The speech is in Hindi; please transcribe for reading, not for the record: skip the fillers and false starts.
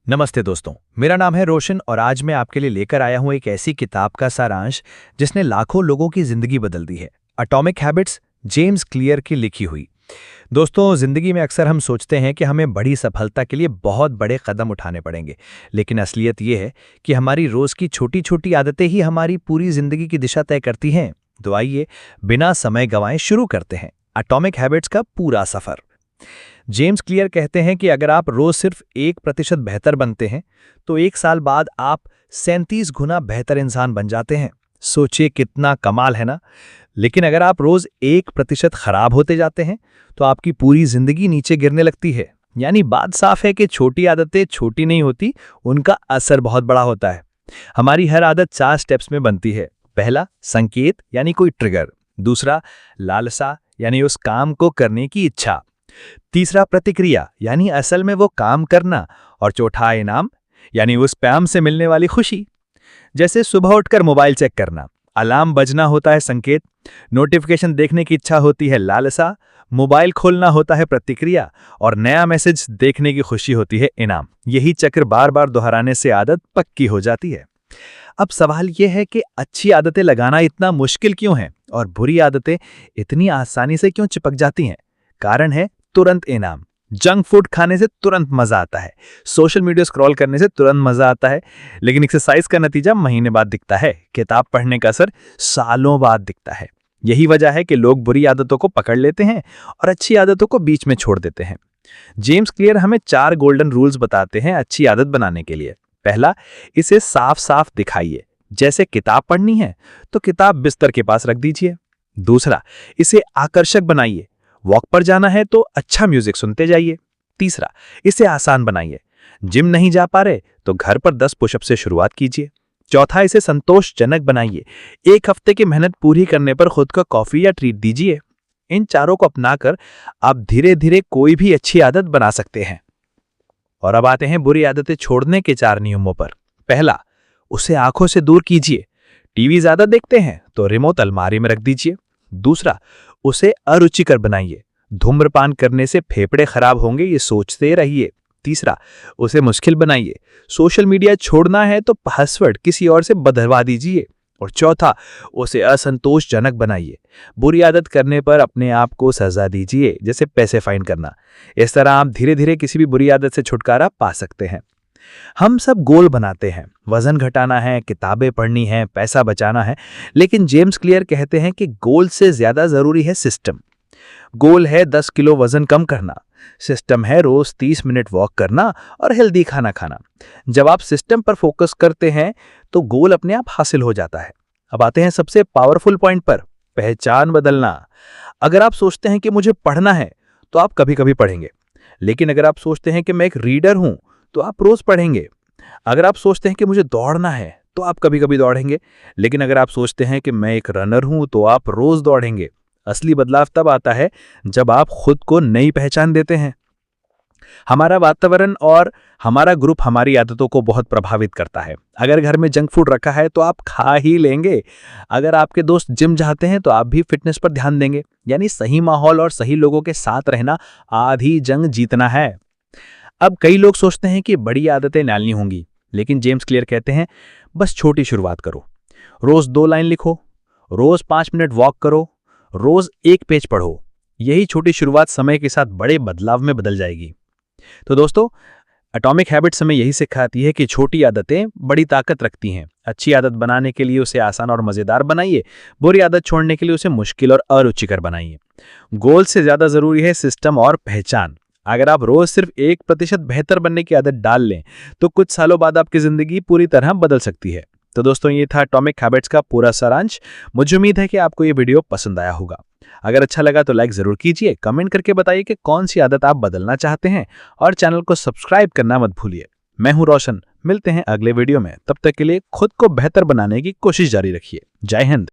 नमस्ते दोस्तों, मेरा नाम है रोशन और आज मैं आपके लिए लेकर आया हूं एक ऐसी किताब का सारांश जिसने लाखों लोगों की जिंदगी बदल दी है। एटॉमिक हैबिट्स, जेम्स क्लियर की लिखी हुई। दोस्तों, जिंदगी में अक्सर हम सोचते हैं कि हमें बड़ी सफलता के लिए बहुत बड़े कदम उठाने पड़ेंगे, लेकिन असलियत ये है कि हमारी रोज की छोटी छोटी आदतें ही हमारी पूरी जिंदगी की दिशा तय करती हैं। तो आइए बिना समय गंवाए शुरू करते हैं एटॉमिक हैबिट्स का पूरा सफर। जेम्स क्लियर कहते हैं कि अगर आप रोज सिर्फ 1% बेहतर बनते हैं तो 1 साल बाद आप 37 गुना बेहतर इंसान बन जाते हैं। सोचिए कितना कमाल है ना। लेकिन अगर आप रोज 1% खराब होते जाते हैं तो आपकी पूरी जिंदगी नीचे गिरने लगती है। यानी बात साफ है कि छोटी आदतें छोटी नहीं होती, उनका असर बहुत बड़ा होता है। हमारी हर आदत 4 स्टेप्स में बनती है। पहला, संकेत यानी कोई ट्रिगर। दूसरा, लालसा यानी उस काम को करने की इच्छा। तीसरा, प्रतिक्रिया यानी असल में वो काम करना। और चौथा, इनाम यानी उस पैम से मिलने वाली खुशी। जैसे सुबह उठकर मोबाइल चेक करना, अलार्म बजना होता है संकेत, नोटिफिकेशन देखने की इच्छा होती है लालसा, मोबाइल खोलना होता है प्रतिक्रिया और नया मैसेज देखने की खुशी होती है इनाम। यही चक्र बार बार दोहराने से आदत पक्की हो जाती है। अब सवाल यह है कि अच्छी आदतें लगाना इतना मुश्किल क्यों है और बुरी आदतें इतनी आसानी से क्यों चिपक जाती हैं? कारण है तुरंत इनाम। जंक फूड खाने से तुरंत मजा आता है, सोशल मीडिया स्क्रॉल करने से तुरंत मजा आता है, लेकिन एक्सरसाइज का नतीजा महीने बाद दिखता है, किताब पढ़ने का असर सालों बाद दिखता है। यही वजह है कि लोग बुरी आदतों को पकड़ लेते हैं और अच्छी आदतों को बीच में छोड़ देते हैं। जेम्स क्लियर हमें 4 गोल्डन रूल्स बताते हैं अच्छी आदत बनाने के लिए। पहला, इसे साफ साफ दिखाइए। जैसे किताब पढ़नी है तो किताब बिस्तर के पास रख दीजिए। दूसरा, इसे आकर्षक बनाइए। वॉक पर जाना है तो अच्छा म्यूजिक सुनते जाइए। तीसरा, इसे आसान बनाइए। जिम नहीं जा पा रहे तो घर पर 10 पुशअप से शुरुआत कीजिए। चौथा, इसे संतोषजनक बनाइए। 1 हफ्ते की मेहनत पूरी करने पर खुद को कॉफी या ट्रीट दीजिए। इन चारों को अपनाकर आप धीरे धीरे कोई भी अच्छी आदत बना सकते हैं। और अब आते हैं बुरी आदतें छोड़ने के 4 नियमों पर। पहला, उसे आंखों से दूर कीजिए। टीवी ज्यादा देखते हैं तो रिमोट अलमारी में रख दीजिए। दूसरा, उसे अरुचिकर बनाइए। धूम्रपान करने से फेफड़े खराब होंगे, ये सोचते रहिए। तीसरा, उसे मुश्किल बनाइए। सोशल मीडिया छोड़ना है तो पासवर्ड किसी और से बदलवा दीजिए। और चौथा, उसे असंतोषजनक बनाइए। बुरी आदत करने पर अपने आप को सजा दीजिए, जैसे पैसे फाइन करना। इस तरह आप धीरे धीरे किसी भी बुरी आदत से छुटकारा पा सकते हैं। हम सब गोल बनाते हैं, वजन घटाना है, किताबें पढ़नी है, पैसा बचाना है, लेकिन जेम्स क्लियर कहते हैं कि गोल से ज्यादा जरूरी है सिस्टम। गोल है 10 किलो वजन कम करना, सिस्टम है रोज 30 मिनट वॉक करना और हेल्दी खाना खाना। जब आप सिस्टम पर फोकस करते हैं तो गोल अपने आप हासिल हो जाता है। अब आते हैं सबसे पावरफुल पॉइंट पर, पहचान बदलना। अगर आप सोचते हैं कि मुझे पढ़ना है तो आप कभी कभी पढ़ेंगे, लेकिन अगर आप सोचते हैं कि मैं एक रीडर हूं तो आप रोज पढ़ेंगे। अगर आप सोचते हैं कि मुझे दौड़ना है तो आप कभी कभी दौड़ेंगे, लेकिन अगर आप सोचते हैं कि मैं एक रनर हूं तो आप रोज दौड़ेंगे। असली बदलाव तब आता है जब आप खुद को नई पहचान देते हैं। हमारा वातावरण और हमारा ग्रुप हमारी आदतों को बहुत प्रभावित करता है। अगर घर में जंक फूड रखा है तो आप खा ही लेंगे। अगर आपके दोस्त जिम चाहते हैं तो आप भी फिटनेस पर ध्यान देंगे। यानी सही माहौल और सही लोगों के साथ रहना आधी जंग जीतना है। अब कई लोग सोचते हैं कि बड़ी आदतें डालनी होंगी, लेकिन जेम्स क्लियर कहते हैं बस छोटी शुरुआत करो। रोज 2 लाइन लिखो, रोज 5 मिनट वॉक करो, रोज 1 पेज पढ़ो। यही छोटी शुरुआत समय के साथ बड़े बदलाव में बदल जाएगी। तो दोस्तों, एटॉमिक हैबिट्स हमें यही सिखाती है कि छोटी आदतें बड़ी ताकत रखती हैं। अच्छी आदत बनाने के लिए उसे आसान और मजेदार बनाइए, बुरी आदत छोड़ने के लिए उसे मुश्किल और अरुचिकर बनाइए। गोल से ज्यादा जरूरी है सिस्टम और पहचान। अगर आप रोज सिर्फ 1% बेहतर बनने की आदत डाल लें तो कुछ सालों बाद आपकी जिंदगी पूरी तरह बदल सकती है। तो दोस्तों, ये था एटॉमिक हैबिट्स का पूरा सारांश। मुझे उम्मीद है कि आपको ये वीडियो पसंद आया होगा। अगर अच्छा लगा तो लाइक जरूर कीजिए, कमेंट करके बताइए कि कौन सी आदत आप बदलना चाहते हैं और चैनल को सब्सक्राइब करना मत भूलिए। मैं हूं रोशन, मिलते हैं अगले वीडियो में। तब तक के लिए खुद को बेहतर बनाने की कोशिश जारी रखिए। जय हिंद।